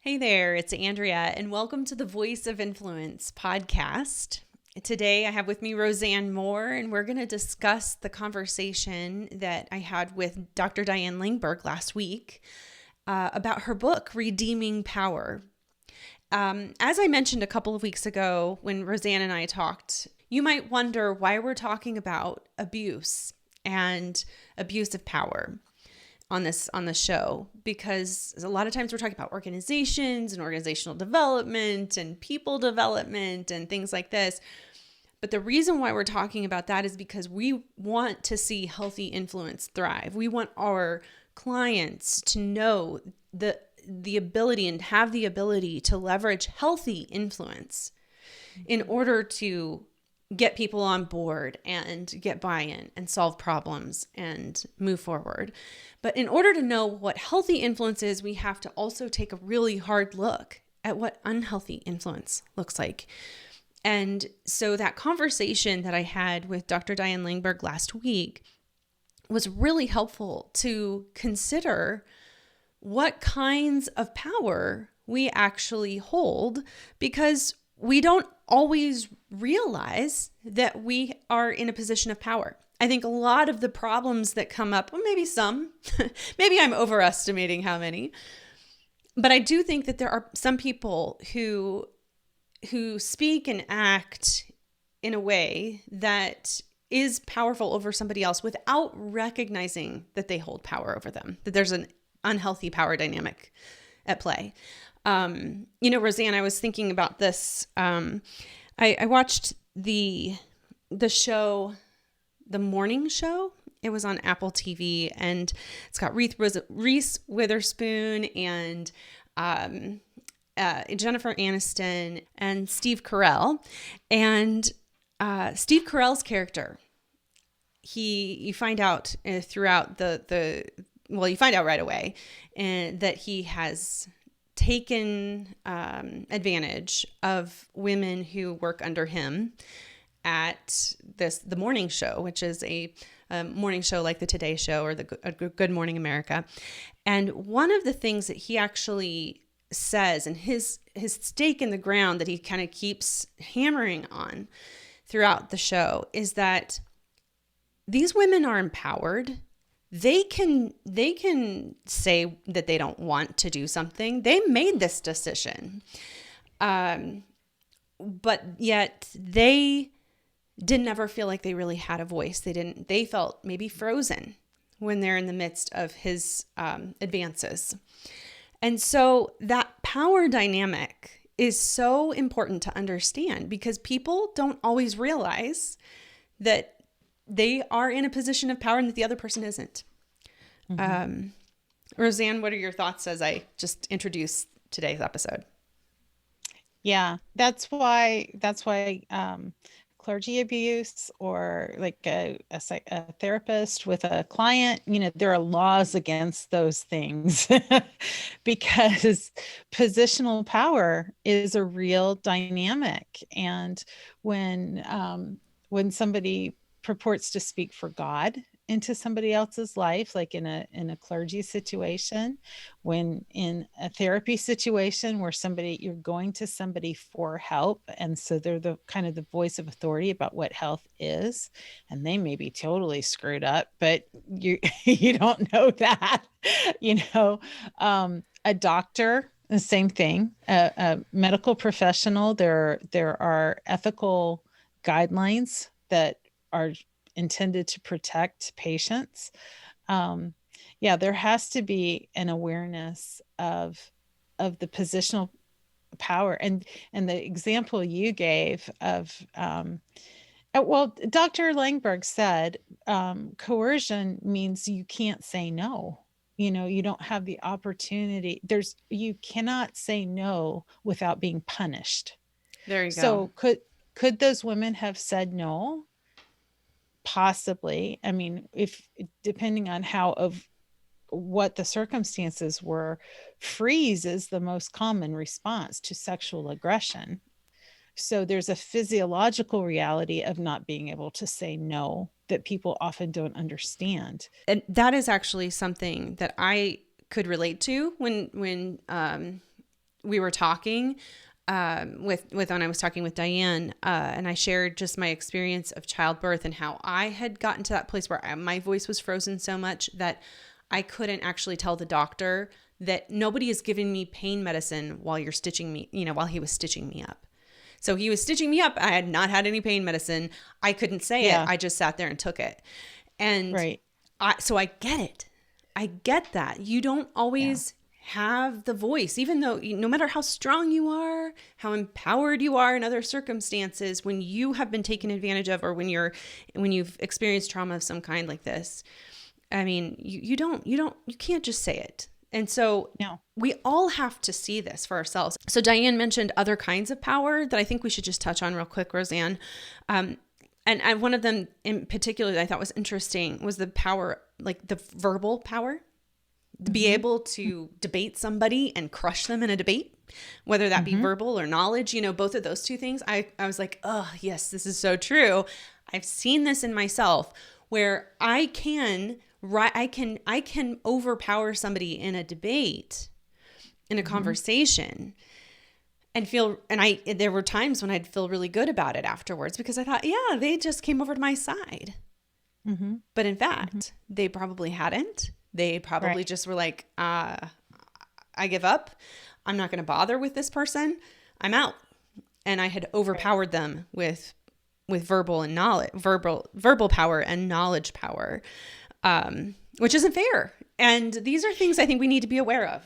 Hey there, it's Andrea, and welcome to the Voice of Influence podcast. Today I have with me Rosanne Moore, and we're going to discuss the conversation that I had with Dr. Diane Langberg last week about her book, Redeeming Power. As I mentioned a couple of weeks ago when Rosanne and I talked, you might wonder why we're talking about abuse and abuse of power on the show, because a lot of times we're talking about organizations and organizational development and people development and things like this. But the reason why we're talking about that is because we want to see healthy influence thrive. We want our clients to know the ability and have the ability to leverage healthy influence in order to get people on board and get buy-in and solve problems and move forward. But in order to know what healthy influence is, we have to also take a really hard look at what unhealthy influence looks like. And so that conversation that I had with Dr. Diane Langberg last week was really helpful to consider what kinds of power we actually hold, because we don't always realize that we are in a position of power. I think a lot of the problems that come up, well, maybe some, maybe I'm overestimating how many, but I do think that there are some people who speak and act in a way that is powerful over somebody else without recognizing that they hold power over them, that there's an unhealthy power dynamic at play. Rosanne, I was thinking about this. I watched the show, The Morning Show. It was on Apple TV, and it's got Reese Witherspoon and Jennifer Aniston and Steve Carell. And Steve Carell's character, you find out throughout you find out right away, and that he has taken advantage of women who work under him at the morning show, which is a morning show like the Today Show or the Good Morning America. And one of the things that he actually says, and his stake in the ground that he kind of keeps hammering on throughout the show, is that these women are empowered. They can say that they don't want to do something. They made this decision. But yet they didn't ever feel like they really had a voice. They felt maybe frozen when they're in the midst of his advances. And so that power dynamic is so important to understand, because people don't always realize that they are in a position of power and that the other person isn't. Mm-hmm. Rosanne, what are your thoughts as I just introduce today's episode? Yeah, that's why clergy abuse, or like a therapist with a client, there are laws against those things because positional power is a real dynamic. And when somebody purports to speak for God into somebody else's life, like in a clergy situation, when in a therapy situation where you're going to somebody for help, and so they're the kind of the voice of authority about what health is, and they may be totally screwed up, but you don't know that. A doctor, the same thing. A medical professional, there are ethical guidelines that are intended to protect patients. There has to be an awareness of the positional power, and the example you gave of Dr. Langberg said coercion means you can't say no. You don't have the opportunity. You cannot say no without being punished. There you go. So could those women have said no? Possibly. I mean, if depending on what the circumstances were, freeze is the most common response to sexual aggression. So there's a physiological reality of not being able to say no that people often don't understand. And that is actually something that I could relate to when we were talking with when I was talking with Diane, and I shared just my experience of childbirth and how I had gotten to that place where my voice was frozen so much that I couldn't actually tell the doctor that nobody is giving me pain medicine while you're stitching me, while he was stitching me up. So he was stitching me up. I had not had any pain medicine. I couldn't say it. I just sat there and took it. And so I get it. I get that. You don't always have the voice, even though no matter how strong you are, how empowered you are in other circumstances, when you have been taken advantage of, or when you've experienced trauma of some kind like this, I mean, you can't just say it. And so we all have to see this for ourselves. So Diane mentioned other kinds of power that I think we should just touch on real quick, Rosanne. And one of them in particular that I thought was interesting was the power, like the verbal power, to be able to debate somebody and crush them in a debate, whether that be verbal or knowledge, both of those two things. I was like, oh yes, this is so true. I've seen this in myself where I can overpower somebody in a debate, in a conversation, and there were times when I'd feel really good about it afterwards because I thought, yeah, they just came over to my side. But in fact, they probably hadn't. They probably just were like, I give up. I'm not going to bother with this person. I'm out. And I had overpowered them with verbal and knowledge, verbal power and knowledge power, which isn't fair. And these are things I think we need to be aware of.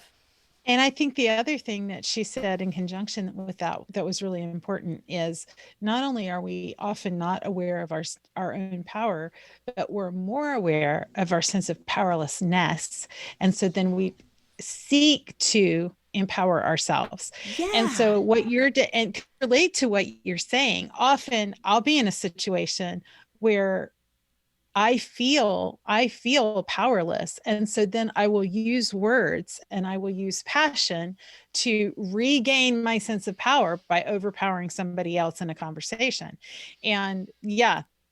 And I think the other thing that she said in conjunction with that was really important is not only are we often not aware of our own power, but we're more aware of our sense of powerlessness. And so then we seek to empower ourselves. Yeah. And so and relate to what you're saying, often I'll be in a situation where I feel powerless. And so then I will use words and I will use passion to regain my sense of power by overpowering somebody else in a conversation. And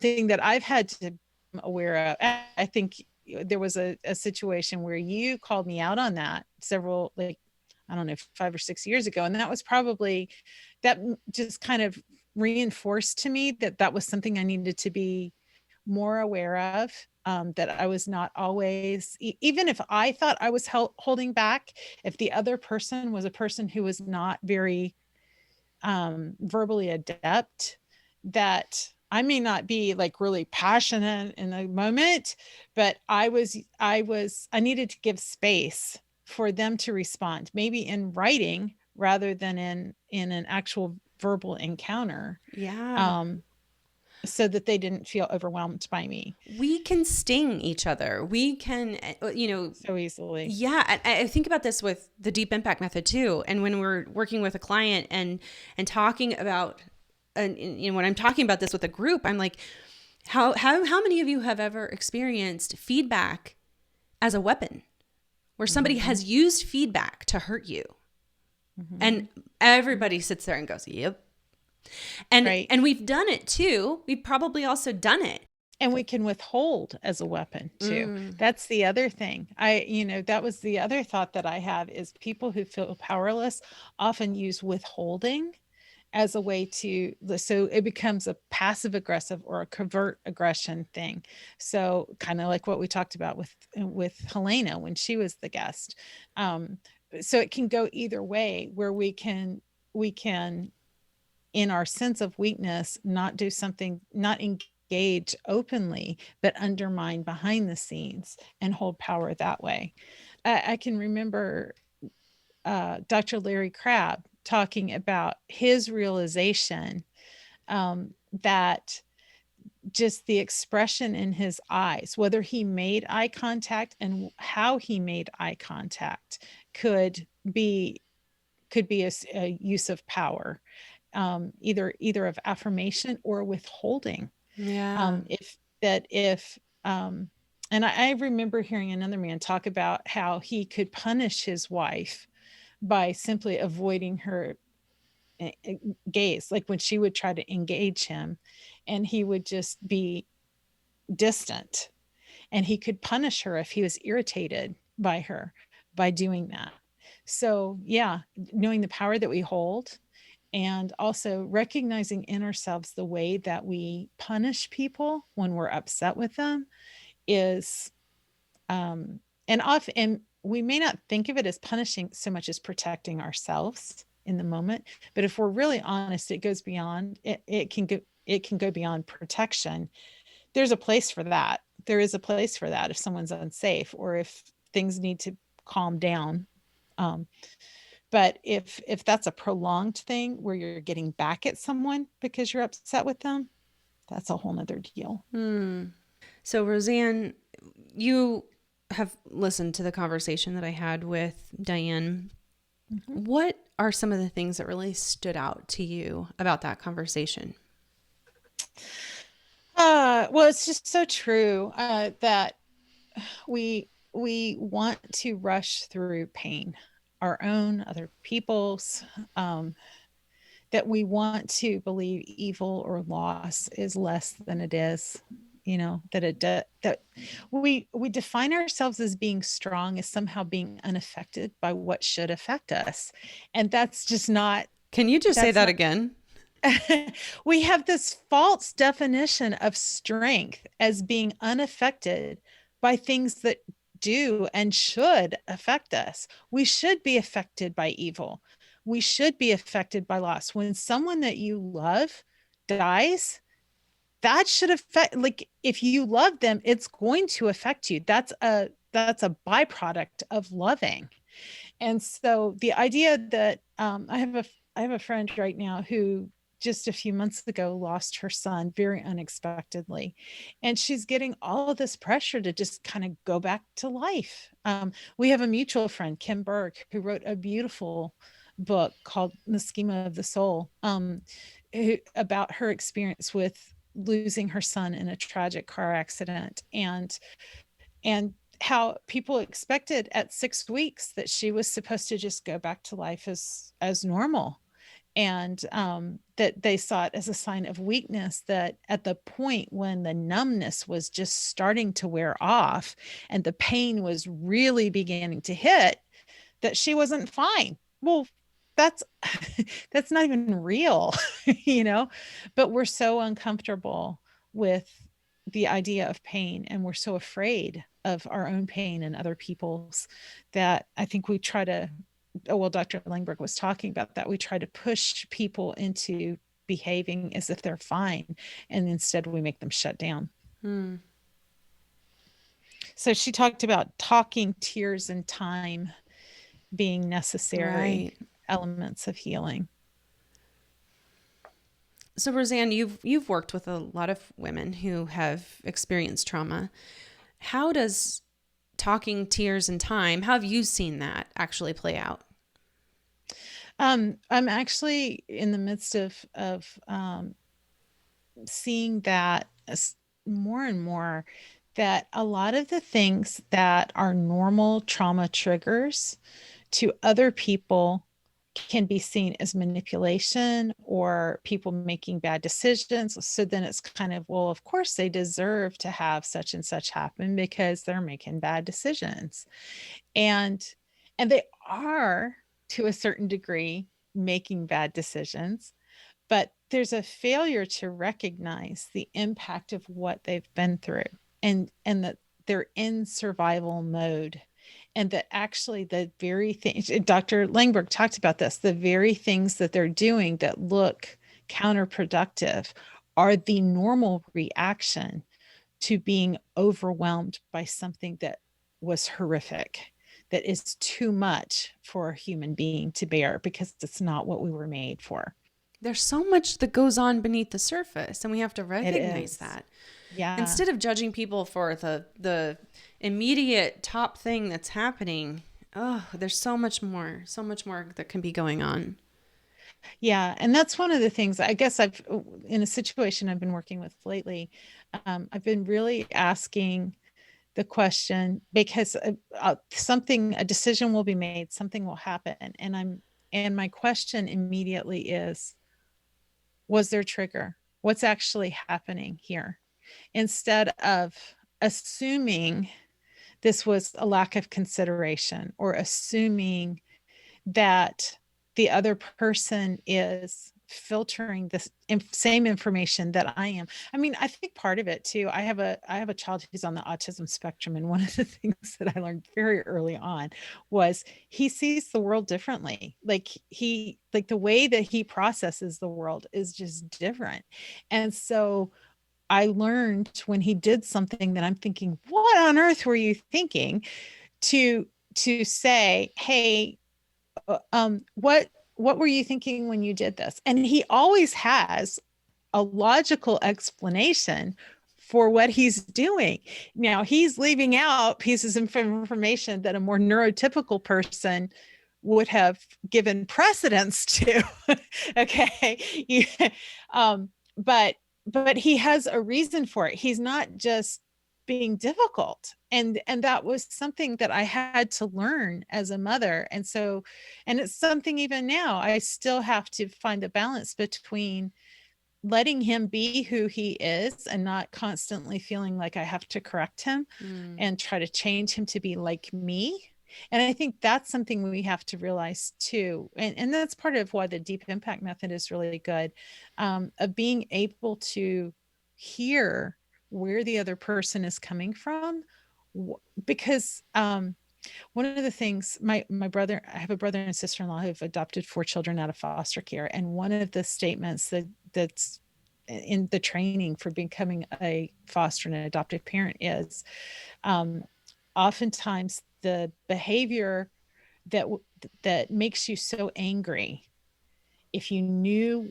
thing that I've had to be aware of, I think there was a situation where you called me out on that several, I don't know, 5 or 6 years ago. And that was probably, that just kind of reinforced to me that was something I needed to be more aware of, that I was not always, even if I thought I was holding back, if the other person was a person who was not very verbally adept, that I may not be really passionate in the moment, but I needed to give space for them to respond, maybe in writing rather than in an actual verbal encounter. So that they didn't feel overwhelmed by me. We can sting each other. We can, so easily. Yeah. I think about this with the deep impact method too. And when we're working with a client and talking about, when I'm talking about this with a group, I'm like, how many of you have ever experienced feedback as a weapon where somebody has used feedback to hurt you? And everybody sits there and goes, yep. And we've done it too. We've probably also done it. And we can withhold as a weapon too. That's the other thing. That was the other thought that I have is people who feel powerless often use withholding as a way so it becomes a passive aggressive or a covert aggression thing. So kind of like what we talked about with Helena when she was the guest. So it can go either way where we can in our sense of weakness, not do something, not engage openly, but undermine behind the scenes and hold power that way. I can remember Dr. Larry Crabb talking about his realization that just the expression in his eyes, whether he made eye contact and how he made eye contact could be a use of power. Either of affirmation or withholding. And I remember hearing another man talk about how he could punish his wife by simply avoiding her gaze, like when she would try to engage him and he would just be distant, and he could punish her if he was irritated by her by doing that. So, yeah, knowing the power that we hold and also recognizing in ourselves the way that we punish people when we're upset with them is and often we may not think of it as punishing so much as protecting ourselves in the moment, but if we're really honest, it goes beyond it can go beyond protection. There's a place for that. There is a place for that if someone's unsafe or if things need to calm down. um, but if that's a prolonged thing where you're getting back at someone because you're upset with them, that's a whole nother deal. So, Rosanne, you have listened to the conversation that I had with Diane. Mhm. What are some of the things that really stood out to you about that conversation? Well, it's just so true that we want to rush through pain, our own, other people's, um, that we want to believe evil or loss is less than it is. That that we define ourselves as being strong as somehow being unaffected by what should affect us, and that's just not. Can you just say That's that not. again? We have this false definition of strength as being unaffected by things that do and should affect us. We should be affected by evil. We should be affected by loss. When someone that you love dies, that should affect, like, if you love them, it's going to affect you. That's a byproduct of loving. And so the idea that I have a friend right now who just a few months ago lost her son very unexpectedly, and she's getting all of this pressure to just kind of go back to life. We have a mutual friend, Kim Burke, who wrote a beautiful book called The Schema of the Soul, about her experience with losing her son in a tragic car accident, and how people expected at 6 weeks that she was supposed to just go back to life as normal, and that they saw it as a sign of weakness, that at the point when the numbness was just starting to wear off and the pain was really beginning to hit, that she wasn't fine. Well, that's that's not even real, you know, but we're so uncomfortable with the idea of pain, and we're so afraid of our own pain and other people's, that I think we try to, oh, well, Dr. Langberg was talking about that. We try to push people into behaving as if they're fine, and instead we make them shut down. Hmm. So she talked about talking, tears, and time being necessary Right. elements of healing. So, Rosanne, you've worked with a lot of women who have experienced trauma. How does talking, tears, and time, how have you seen that actually play out? I'm actually in the midst of seeing that more and more, that a lot of the things that are normal trauma triggers to other people can be seen as manipulation or people making bad decisions. So then it's kind of, well, of course they deserve to have such and such happen because they're making bad decisions. And they are, to a certain degree, making bad decisions, but there's a failure to recognize the impact of what they've been through, and that they're in survival mode, and that actually the very things Dr. Langberg talked about, this, the very things that they're doing that look counterproductive are the normal reaction to being overwhelmed by something that was horrific, that is too much for a human being to bear because it's not what we were made for. There's so much that goes on beneath the surface, and we have to It recognize is. that. Yeah. Instead of judging people for the immediate top thing that's happening, oh, there's so much more that can be going on. Yeah. And that's one of the things I guess in a situation I've been working with lately, I've been really asking the question because a decision will be made, something will happen. And my question immediately is, was there a trigger? What's actually happening here? Instead of assuming this was a lack of consideration, or assuming that the other person is filtering this same information that I am. I mean, I think part of it too, I have a child who's on the autism spectrum, and one of the things that I learned very early on was he sees the world differently. Like the way that he processes the world is just different. And so I learned when he did something that I'm thinking, what on earth were you thinking? To to say, hey, what were you thinking when you did this? And he always has a logical explanation for what he's doing. Now he's leaving out pieces of information that a more neurotypical person would have given precedence to. Okay. um, but he has a reason for it. He's not just being difficult. And that was something that I had to learn as a mother. And so, and it's something even now I still have to find the balance between letting him be who he is and not constantly feeling like I have to correct him and try to change him to be like me. And I think that's something we have to realize too. And that's part of why the deep impact method is really good, of being able to hear where the other person is coming from. Because one of the things, my brother, I have a brother and sister-in-law who've adopted 4 children out of foster care, and one of the statements that's in the training for becoming a foster and an adoptive parent is, um, oftentimes the behavior that that makes you so angry, if you knew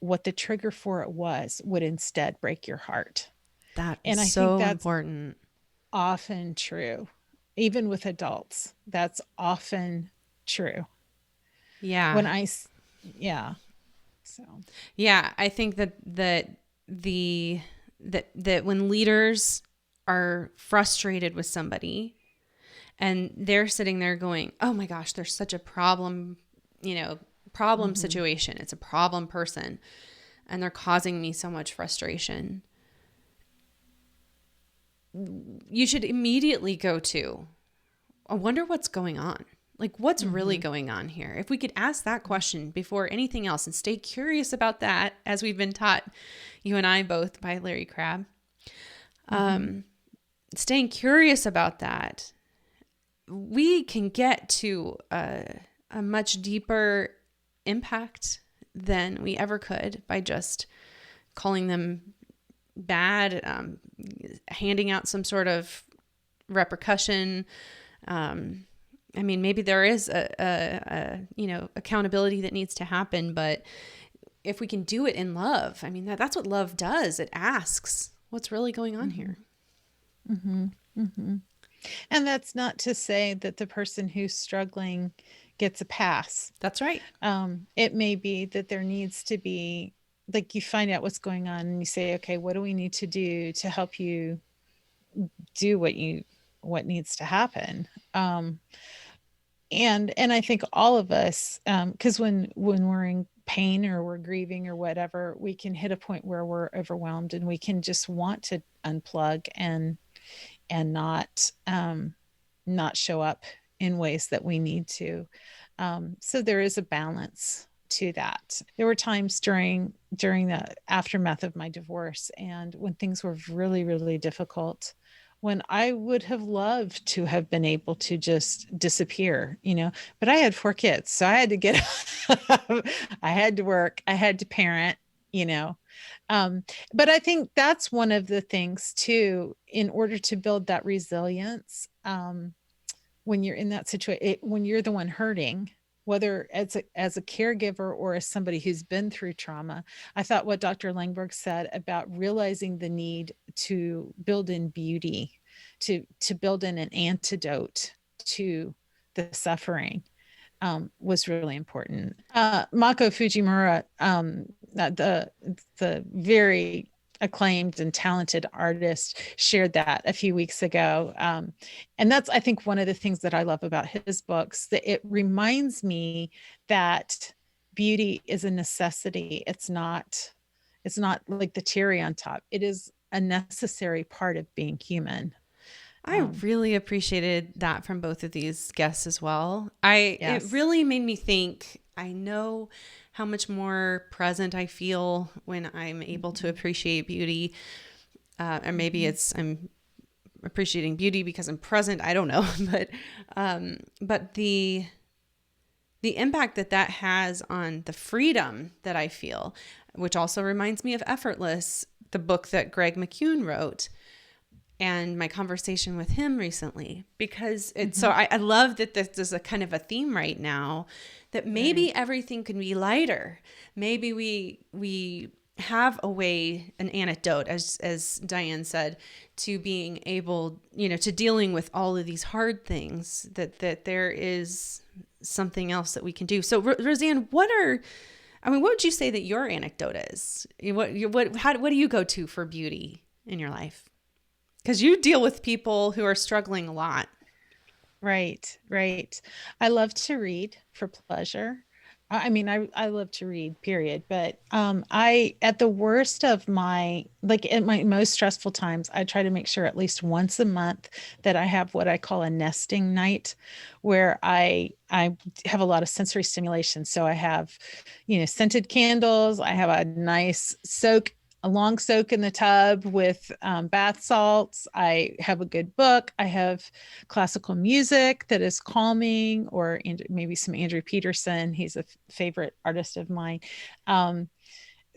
what the trigger for it was, would instead break your heart. That is And I think so that's important. often true. Even with adults, that's often true. Yeah. When I, yeah. So, Yeah, I think that when leaders are frustrated with somebody and they're sitting there going, "Oh my gosh, there's such a problem mm-hmm, situation. It's a problem person and they're causing me so much frustration." You should immediately go to, I wonder what's going on. Like, what's really mm-hmm, going on here? If we could ask that question before anything else and stay curious about that, as we've been taught, you and I both, by Larry Crabb, mm-hmm, staying curious about that, we can get to a much deeper impact than we ever could by just calling them bad, handing out some sort of repercussion. I mean, maybe there is a accountability that needs to happen, but if we can do it in love, I mean, that's what love does. It asks, what's really going on mm-hmm, here? mm-hmm, mm-hmm. And that's not to say that the person who's struggling gets a pass. That's right. It may be that there needs to be, like, you find out what's going on and you say, okay, what do we need to do to help you do what needs to happen? And I think all of us, because when we're in pain or we're grieving or whatever, we can hit a point where we're overwhelmed and we can just want to unplug and not show up in ways that we need to. So there is a balance to that. There were times during the aftermath of my divorce and when things were really, really difficult, when I would have loved to have been able to just disappear, but I had 4 kids. So I had to get, I had to work, I had to parent, you know. Um, but I think that's one of the things too, in order to build that resilience, when you're in that situation, when you're the one hurting, whether as a caregiver or as somebody who's been through trauma. I thought what Dr. Langberg said about realizing the need to build in beauty, to build in an antidote to the suffering, was really important. Mako Fujimura, the very acclaimed and talented artist, shared that a few weeks ago. And that's, I think, one of the things that I love about his books, that it reminds me that beauty is a necessity. It's not like the cherry on top. It is a necessary part of being human. I really appreciated that from both of these guests as well. It Yes. really made me think. I know how much more present I feel when I'm able to appreciate beauty. Or maybe I'm appreciating beauty because I'm present. I don't know, but the impact that has on the freedom that I feel, which also reminds me of Effortless, the book that Greg McKeown wrote, and my conversation with him recently, because it's so I love that this is a kind of a theme right now, that maybe everything can be lighter. Maybe we have a way, an antidote, as Diane said, to being able, to dealing with all of these hard things, that there is something else that we can do. So Rosanne, what would you say that your anecdote is? What do you go to for beauty in your life? Because you deal with people who are struggling a lot. Right, right. I love to read for pleasure. I mean, I love to read, period. But at the worst of like at my most stressful times, I try to make sure at least once a month that I have what I call a nesting night, where I have a lot of sensory stimulation. So I have, scented candles. I have a nice a long soak in the tub with bath salts. I have a good book. I have classical music that is calming, or maybe some Andrew Peterson. He's a favorite artist of mine.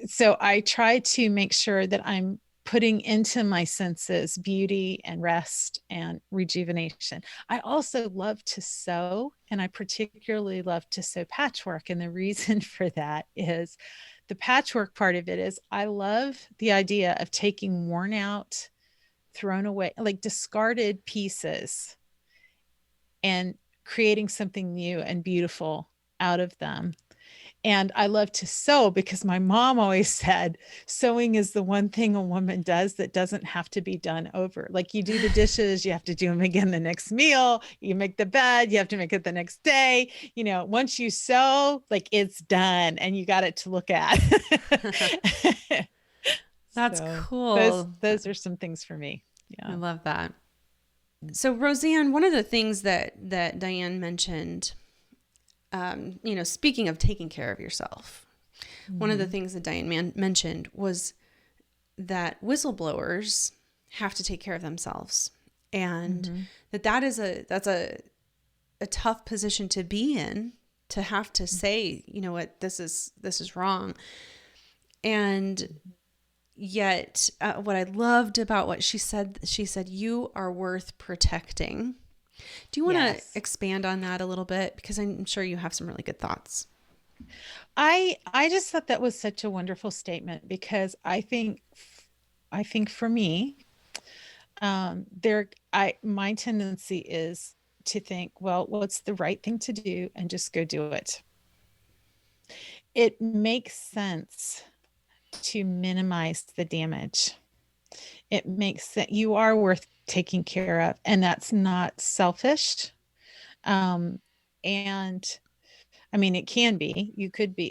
So I try to make sure that I'm putting into my senses beauty and rest and rejuvenation. I also love to sew, and I particularly love to sew patchwork. And the reason for that is the patchwork part of it is I love the idea of taking worn out, thrown away, like discarded pieces, and creating something new and beautiful out of them. And I love to sew because my mom always said sewing is the one thing a woman does that doesn't have to be done over. Like, you do the dishes, you have to do them again the next meal, you make the bed, you have to make it the next day. Once you sew, like, it's done and you got it to look at. That's So cool. those are some things for me. I Yeah. love that. So Roseanne, one of the things that Diane mentioned, speaking of taking care of yourself, one of the things that Diane mentioned was that whistleblowers have to take care of themselves, and that's a tough position to be in, to have to say, what, this is wrong. And yet, what I loved about what she said, you are worth protecting. Do you want to expand on that a little bit? Because I'm sure you have some really good thoughts. I just thought that was such a wonderful statement, because I think for me, my tendency is to think, well, what's the right thing to do, and just go do it. It makes sense to minimize the damage. It makes sense. You are worth taking care of, and that's not selfish. And I mean, it can be,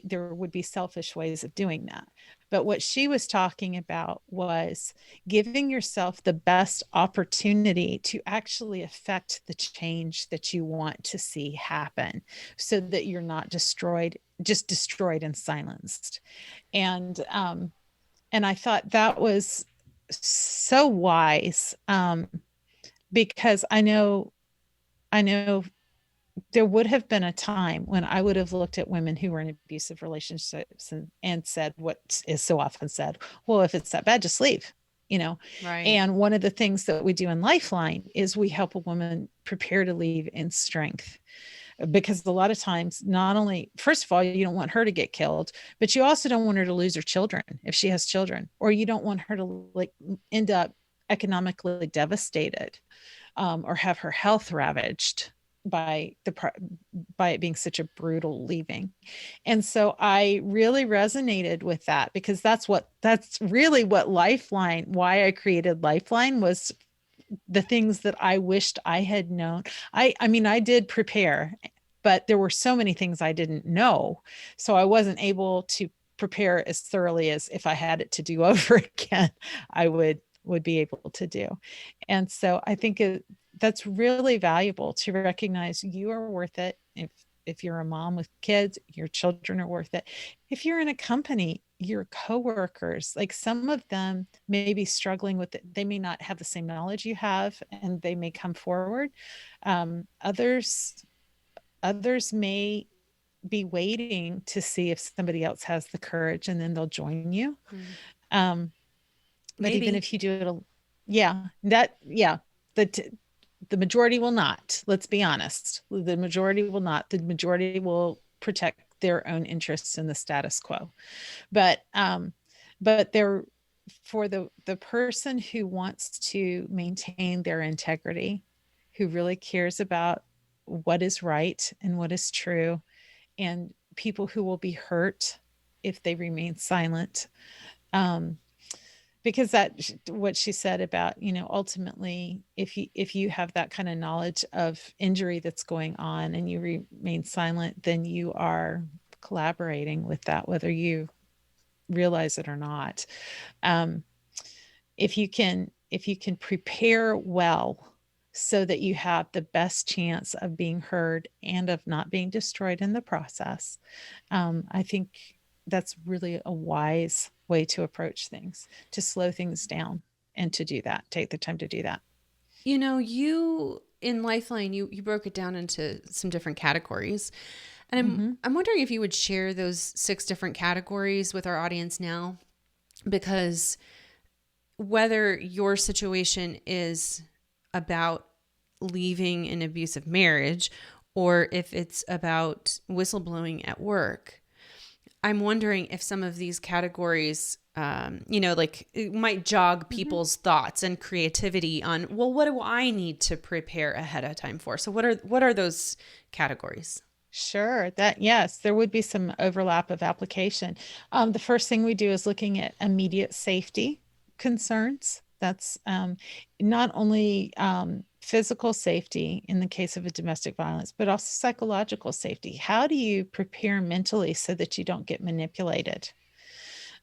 there would be selfish ways of doing that. But what she was talking about was giving yourself the best opportunity to actually affect the change that you want to see happen, so that you're not destroyed and silenced. And I thought that was so wise, because I know there would have been a time when I would have looked at women who were in abusive relationships and said what is so often said, well, if it's that bad, just leave, Right. And one of the things that we do in Lifeline is we help a woman prepare to leave in strength. Because a lot of times, not only, first of all, you don't want her to get killed, but you also don't want her to lose her children if she has children, or you don't want her to end up economically devastated, or have her health ravaged by it being such a brutal leaving. And so I really resonated with that, because that's really what Lifeline, why I created Lifeline, was the things that I wished I had known. I mean, I did prepare, but there were so many things I didn't know. So I wasn't able to prepare as thoroughly as if I had it to do over again, I would would be able to do. And so I think that's really valuable to recognize you are worth it. If you're a mom with kids, your children are worth it. If you're in a company, your coworkers, like some of them may be struggling with it. They may not have the same knowledge you have, and they may come forward. Others may be waiting to see if somebody else has the courage, and then they'll join you. Mm. Um, but even Maybe. if you do it, the majority will not. Let's be honest. The majority will not. The majority will protect their own interests in the status quo. But they're for the person who wants to maintain their integrity, who really cares about what is right and what is true, and people who will be hurt if they remain silent. Um, because that what she said about, ultimately, if you have that kind of knowledge of injury that's going on and you remain silent, then you are collaborating with that, whether you realize it or not. um, if you can prepare well so that you have the best chance of being heard and of not being destroyed in the process, I think that's really a wise way to approach things, to slow things down and to do that, take the time to do that. You in Lifeline, you broke it down into some different categories. And Mm-hmm. I'm wondering if you would share those 6 different categories with our audience now, because whether your situation is about leaving an abusive marriage or if it's about whistleblowing at work, I'm wondering if some of these categories, like it might jog Mm-hmm. people's thoughts and creativity on, well, what do I need to prepare ahead of time for? So what are those categories? Sure, that yes, there would be some overlap of application. The first thing we do is looking at immediate safety concerns. That's not only physical safety in the case of a domestic violence, but also psychological safety. How do you prepare mentally so that you don't get manipulated?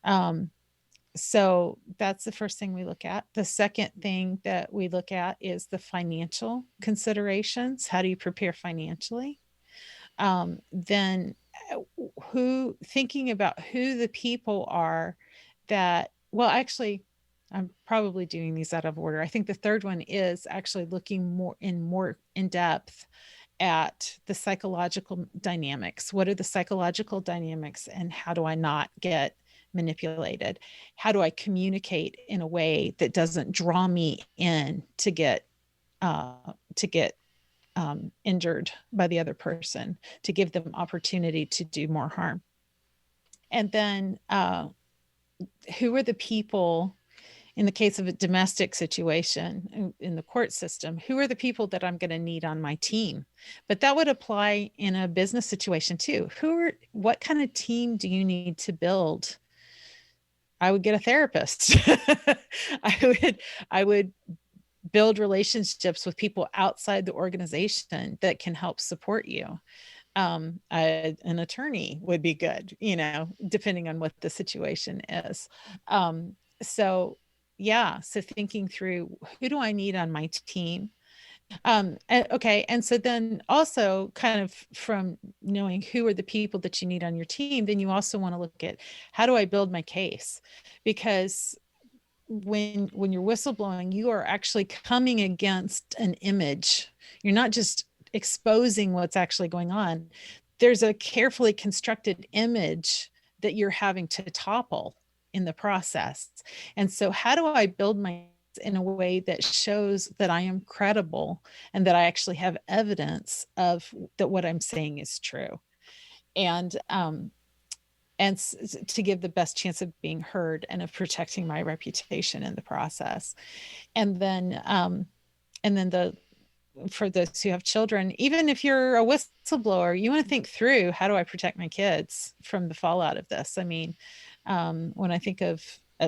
Um, so that's the first thing we look at. The second thing that we look at is the financial considerations. How do you prepare financially? Then who thinking about who the people are that, well, actually, I'm probably doing these out of order. I think the third one is actually looking more in depth at the psychological dynamics. What are the psychological dynamics, and how do I not get manipulated? How do I communicate in a way that doesn't draw me in to get injured by the other person, to give them opportunity to do more harm? And then who are the people, in the case of a domestic situation in the court system, who are the people that I'm going to need on my team? But that would apply in a business situation too. What kind of team do you need to build? I would get a therapist. I would build relationships with people outside the organization that can help support you. An attorney would be good, depending on what the situation is. So, yeah, so thinking through, who do I need on my team? Okay. And so then also, kind of from knowing who are the people that you need on your team, then you also want to look at, how do I build my case? Because when you're whistleblowing, you are actually coming against an image. You're not just exposing what's actually going on. There's a carefully constructed image that you're having to topple in the process. And so how do I build my in a way that shows that I am credible and that I actually have evidence of that what I'm saying is true? And to give the best chance of being heard and of protecting my reputation in the process. And then the for those who have children, even if you're a whistleblower, you want to think through, how do I protect my kids from the fallout of this? I mean, when I think of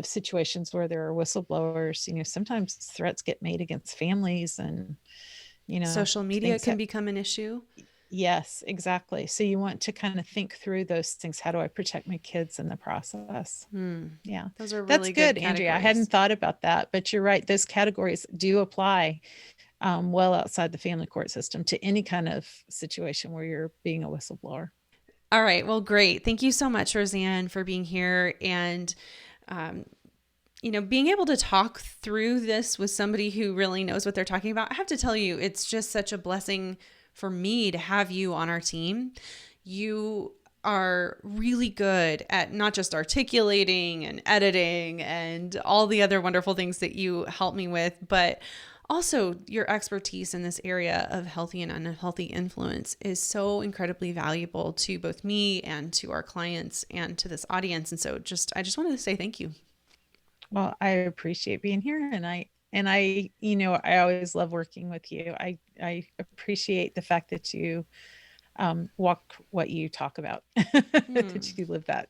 situations where there are whistleblowers, sometimes threats get made against families, and Social media things can become an issue. Yes, exactly. So you want to kind of think through those things. How do I protect my kids in the process? Yeah, Those are that's really good good, Andrea. I hadn't categories. thought about that, but you're right. Those categories do apply well outside the family court system to any kind of situation where you're being a whistleblower. All right. Well, great. Thank you so much, Rosanne, for being here and, um, being able to talk through this with somebody who really knows what they're talking about. I have to tell you, it's just such a blessing for me to have you on our team. You are really good at not just articulating and editing and all the other wonderful things that you help me with, but also your expertise in this area of healthy and unhealthy influence is so incredibly valuable to both me and to our clients and to this audience. And so I just wanted to say thank you. Well, I appreciate being here, and I always love working with you. I appreciate the fact that you walk what you talk about, that you live that.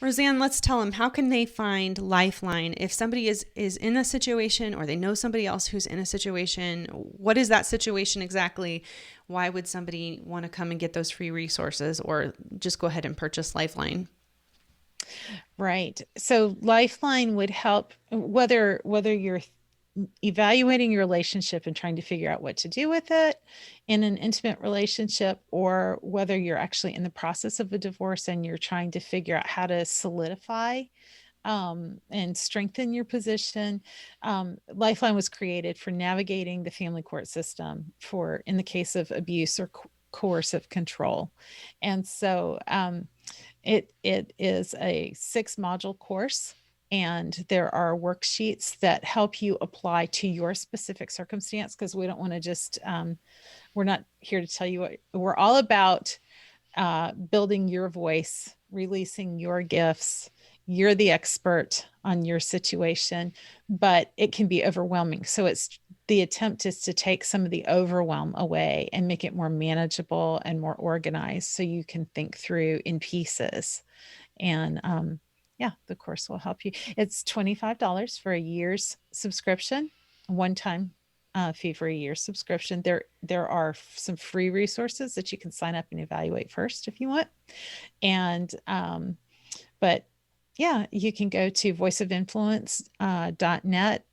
Rosanne, let's tell them, how can they find Lifeline if somebody is in a situation or they know somebody else who's in a situation? What is that situation exactly? Why would somebody want to come and get those free resources or just go ahead and purchase Lifeline? Right. So Lifeline would help whether you're evaluating your relationship and trying to figure out what to do with it in an intimate relationship, or whether you're actually in the process of a divorce and you're trying to figure out how to solidify and strengthen your position. Lifeline was created for navigating the family court system for in the case of abuse or coercive control. And so it is a 6 module course, and there are worksheets that help you apply to your specific circumstance, because we don't want to just we're not here to tell you what we're all about. Building your voice, releasing your gifts. You're the expert on your situation, but it can be overwhelming. So it's the attempt is to take some of the overwhelm away and make it more manageable and more organized, so you can think through in pieces. And yeah, the course will help you. It's $25 for a year's subscription, one time fee for a year's subscription. There are some free resources that you can sign up and evaluate first if you want. And but yeah, you can go to voiceofinfluence.net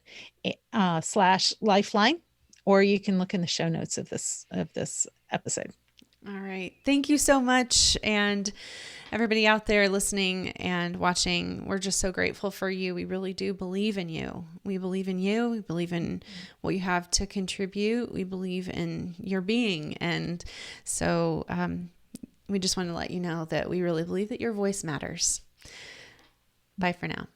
slash lifeline, or you can look in the show notes of this episode. All right. Thank you so much. And everybody out there listening and watching, we're just so grateful for you. We really do believe in you. We believe in you. We believe in what you have to contribute. We believe in your being. And so we just want to let you know that we really believe that your voice matters. Bye for now.